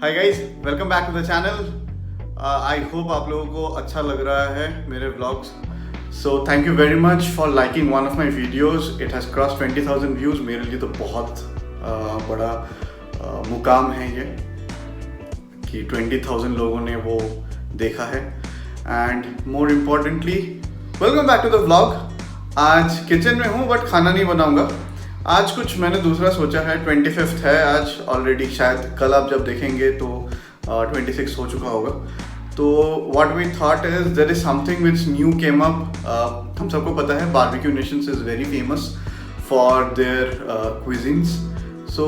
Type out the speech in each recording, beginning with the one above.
Hi guys, welcome back to the channel. I hope आप लोगों को अच्छा लग रहा है मेरे vlogs. So thank you very much for liking one of my videos. It has cross 20,000 views. मेरे लिए तो बहुत बड़ा मुकाम है ये कि 20,000 लोगों ने वो देखा है। And more importantly, welcome back to the vlog. आज किचन में हूँ बट खाना नहीं बनाऊँगा। आज कुछ मैंने दूसरा सोचा है। 25th है आज ऑलरेडी, शायद कल आप जब देखेंगे तो 26 हो चुका होगा। तो what we thought is there is something which new came up. हम सबको पता है barbecue nations is very famous for their cuisines. So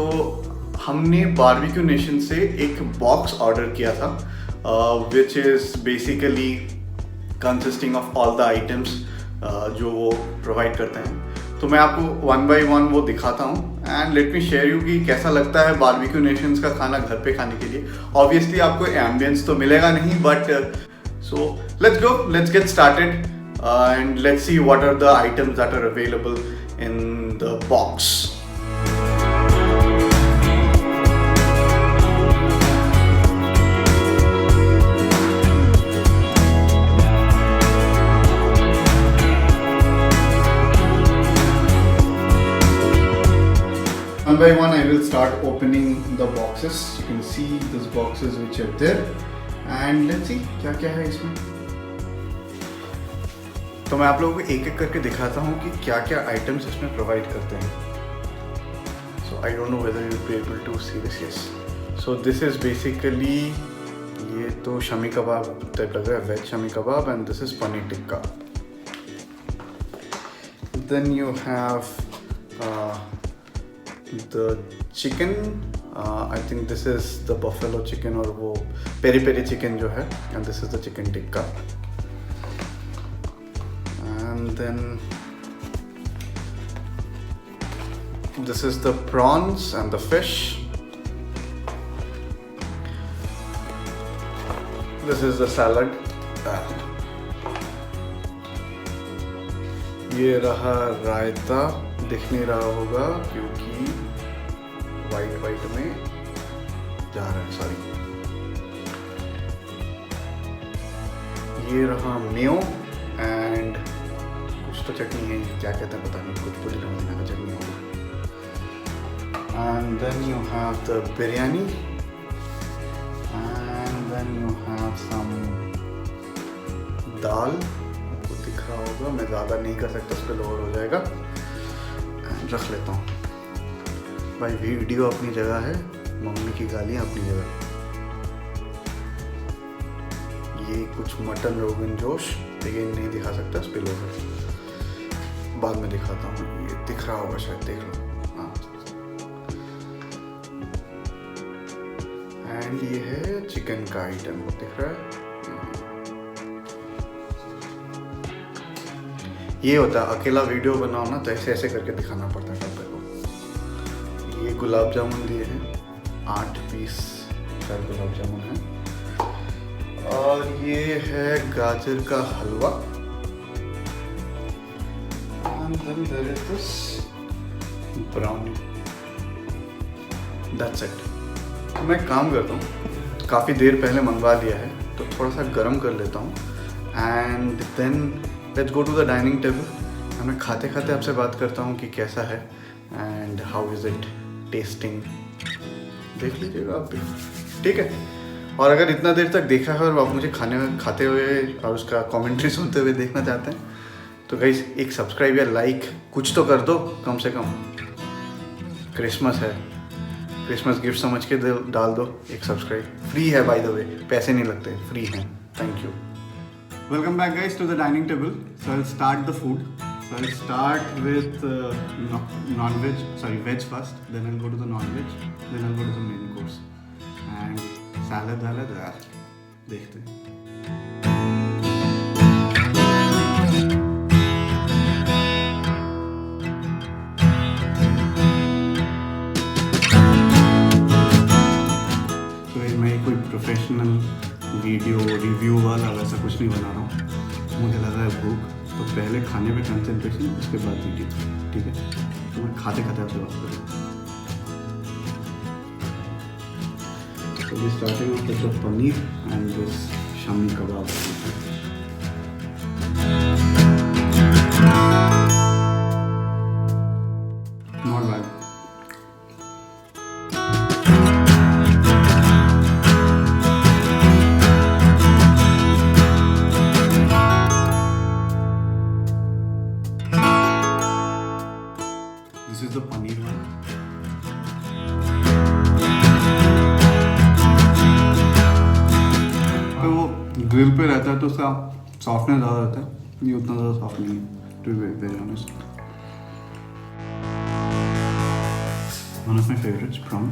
हमने बारबेक्यू नेशन से एक बॉक्स ऑर्डर किया था which is basically consisting of all the items जो वो प्रोवाइड करते हैं। तो मैं आपको वन बाय वन वो दिखाता हूँ and let me share you कि कैसा लगता है बारबेक्यू नेशंस का खाना घर पे खाने के लिए। ऑब्वियसली आपको एम्बियंस तो मिलेगा नहीं, but so let's go, let's get started and let's see what are the items that are available in the box. One by one I will start opening the boxes. You can see these boxes which are there and let's see क्या क्या है इसमें। तो मैं आप लोगों को एक एक करके दिखाता हूँ कि क्या क्या आइटम्स इसमें प्रोवाइड करते हैं। So I don't know whether you'll be able to see this. Yes. So this is basically ये तो शमी कबाब टाइप लग रहा है, veg shami kebab, and this is paneer tikka. Then you have the chicken, I think this is the buffalo chicken और वो peri peri chicken जो है, and this is the chicken tikka. And then this is the prawns and the fish. This is the salad. ये रहा रायता, दिख नहीं रहा होगा क्योंकि वाइट में जा रहा है, सॉरी। ये रहा मेयो एंड कुछ तो चटनी है, क्या कहते हैं पता नहीं, कुछ पुदीना का चटनी होगा। And then you have the biryani and then you have some dal, आपको दिख रहा होगा, मैं ज़्यादा नहीं कर सकता, उस पर लोड हो जाएगा। रख लेता हूँ भाई, वीडियो अपनी जगह है, मम्मी की गालियाँ अपनी जगह। ये कुछ मटन रोगन जोश, लेकिन नहीं दिखा सकता, स्पिल ओवर, बाद में दिखाता हूँ। ये दिख रहा होगा शायद, देख लो। हाँ, एंड ये है चिकन का आइटम, दिख रहा है। ये होता है अकेला वीडियो बनाओ ना तो ऐसे ऐसे करके दिखाना पड़ता है सबको। ये गुलाब जामुन दिए हैं, 8 पीस शायद गुलाब जामुन है। और ये है गाजर का हलवा। And then there is this brownie. That's it. तो मैं काम करता हूँ, काफ़ी देर पहले मंगवा लिया है तो थोड़ा सा गर्म कर लेता हूँ and then let's go to the dining table. मैं खाते खाते आपसे बात करता हूँ कि कैसा है and how is it testing, देख लीजिएगा आप भी, ठीक है। और अगर इतना देर तक देखा है और आप मुझे खाते हुए और उसका कमेंट्री सुनते हुए देखना चाहते हैं तो गाइस एक सब्सक्राइब या लाइक कुछ तो कर दो कम से कम। क्रिसमस है, क्रिसमस गिफ्ट समझ के डाल दो एक सब्सक्राइब। फ्री है बाय द वे, पैसे नहीं लगते, फ्री हैं। Thank you. Welcome back guys to the dining table. So I'll start the food. So I'll start with veg first. Then I'll go to the non-veg. Then I'll go to the main course. And salad यार देखते हैं। तो मैं कोई professional video review वाला वैसा कुछ नहीं बना रहा हूँ। मुझे लगा है भूख, तो पहले खाने पे कंसंट्रेशन, उसके बाद वीडियो, ठीक है। तो मैं खाते खाते आपसे बात करूँ। तो we're starting off with the paneer and this shami kebab. Not bad. This is the paneer one. तो वो ग्रिल पे रहता है तो उसका सॉफ्टनेस ज़्यादा रहता है, ये उतना ज़्यादा सॉफ्ट नहीं है, to be very honest. One of my favorites, prawn.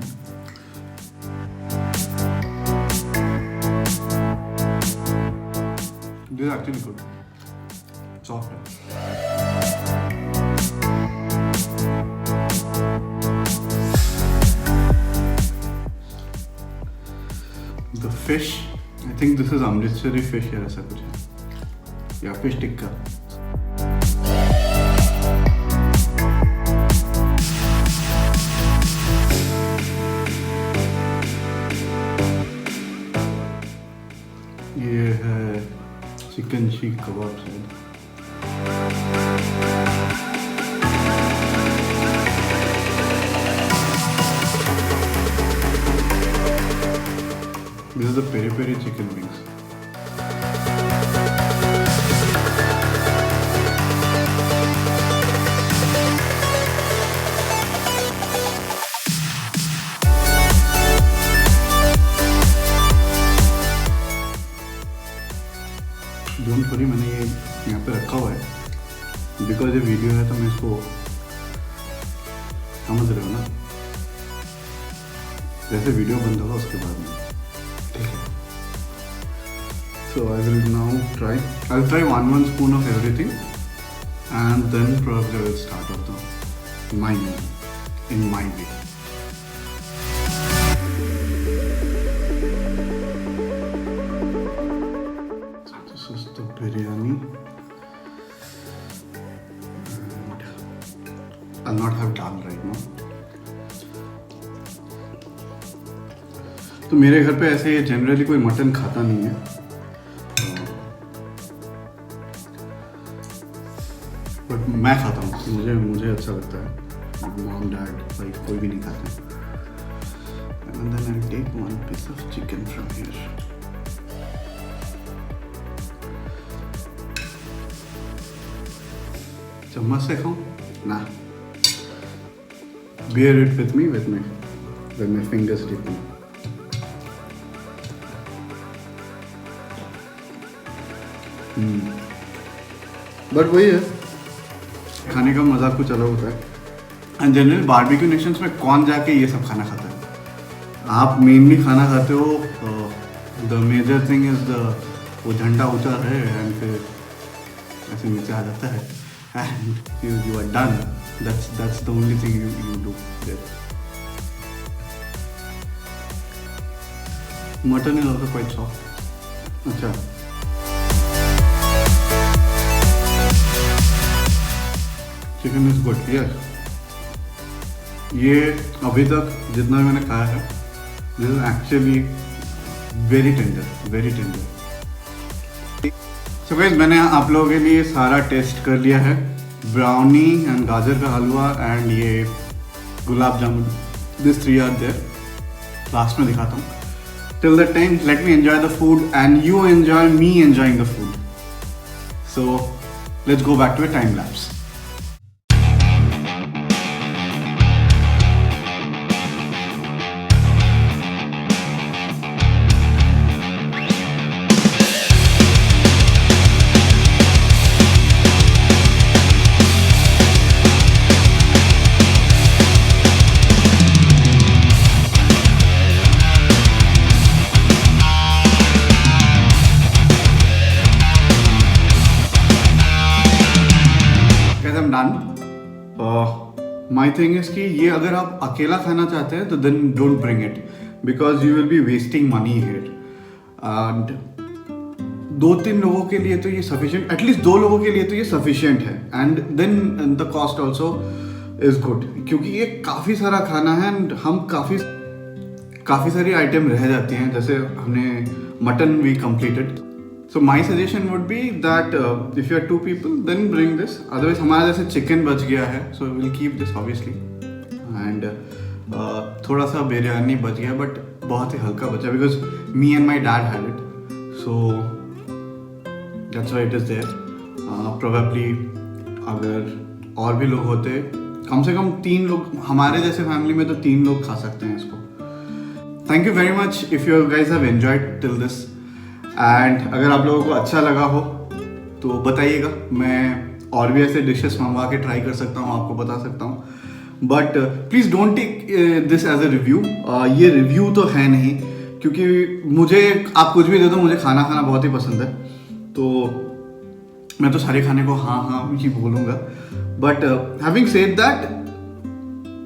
This is actually good. Soft. The fish, I think this is Amritsari fish या ऐसा कुछ है, या fish tikka. ये है चिकन शीख कबाब शायद. This is the peri peri chicken wings. Don't worry, मैंने ये यहाँ पे रखा हुआ है बिकॉज ये वीडियो है तो मैं इसको समझ रहे हो ना, जैसे वीडियो बंद होगा उसके बाद में, ठीक है. So I will now try 1 spoon of everything and then probably I will start off the my meal in my way. Biryani and I'll not have dal right now. तो मेरे घर पे ऐसे जनरली कोई मटन खाता नहीं है, but मैं खाता हूँ, मुझे अच्छा लगता है. मॉम डैड भाई कोई भी नहीं खाता. And then I'll take 1 piece of chicken from here. चम्मच से खाऊं ना, bear it with me with my fingers dipping. But वही है, खाने का मजा कुछ अलग होता है. एंड जनरली बारबेक्यू नेशंस में कौन जाके ये सब खाना खाता है? आप मेनली खाना खाते हो, द मेजर थिंग इज वो झंडा ऊंचा है एंड फिर ऐसे नीचे आ जाता है and you are done. That's the only thing you do there. Mutton is also quite soft. अच्छा. Chicken is good. Yes. ये अभी तक जितना मैंने खाया है, this is actually very tender. So guys, मैंने आप लोगों के लिए सारा टेस्ट कर लिया है. ब्राउनी एंड गाजर का हलवा एंड ये gulab jamun, this 3 are there. Last में दिखाता हूँ. Till that time let me enjoy the food and you enjoy me enjoying the food. So let's go back to a time lapse. My thing is कि ये अगर आप अकेला खाना चाहते हैं तो then don't bring it because you will be wasting money here. And 2-3 लोगों के लिए तो ये सफिशिएंट, एटलीस्ट 2 लोगों के लिए तो ये सफिशिएंट है. And then the cost also is good क्योंकि ये काफ़ी सारा खाना है एंड हम काफ़ी सारी आइटम रह जाती हैं, जैसे हमने mutton we completed. So my suggestion would be that if you are 2 people then bring this. Otherwise हमारा जैसे चिकन बच गया है, so will keep this obviously. And थोड़ा सा बिरयानी बच गया बट बहुत ही हल्का बचा because me and my dad had it, so that's why it is there. Probably अगर और भी लोग होते, कम से कम 3 लोग, हमारे जैसे फैमिली में तो 3 लोग खा सकते हैं इसको. Thank you very much if you guys have enjoyed till this. And अगर आप लोगों को अच्छा लगा हो तो बताइएगा, मैं और भी ऐसे डिशेस मंगवा के ट्राई कर सकता हूँ, आपको बता सकता हूँ. But please don't take this as a review. ये रिव्यू तो है नहीं, क्योंकि मुझे आप कुछ भी दे दो, मुझे खाना खाना बहुत ही पसंद है, तो मैं तो सारे खाने को हाँ हाँ ही बोलूँगा. बट हैविंग सेड दैट,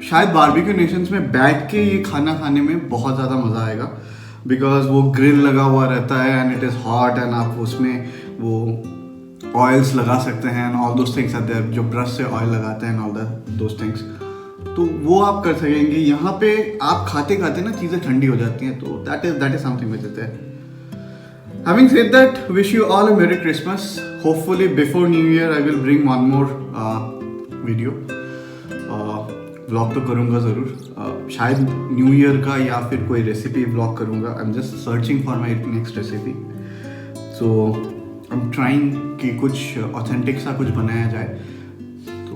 शायद बारबेक्यू नेशंस में बैठ के ये खाना खाने में बहुत ज़्यादा मज़ा आएगा, बिकॉज वो ग्रिल लगा हुआ रहता है and it is hot and आप उसमें वो ऑयल्स लगा सकते हैं and all those things are there, जो ब्रश से ऑयल लगाते हैं एंड ऑल दोज थिंग्स, तो वो आप कर सकेंगे. यहाँ पे आप खाते खाते ना चीज़ें ठंडी हो जाती हैं, तो that is something which is there. Having said that, wish you all a Merry Christmas. Hopefully before New Year I will bring one more video. Vlog तो करूँगा ज़रूर, शायद न्यू ईयर का या फिर कोई रेसिपी व्लॉग करूँगा. I am just searching for my next recipe, so I am trying कि कुछ ऑथेंटिक सा कुछ बनाया जाए, तो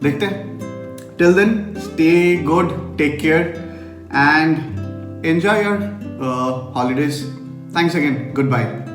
देखते हैं. Till then stay good, take care and enjoy your holidays. Thanks again. Goodbye.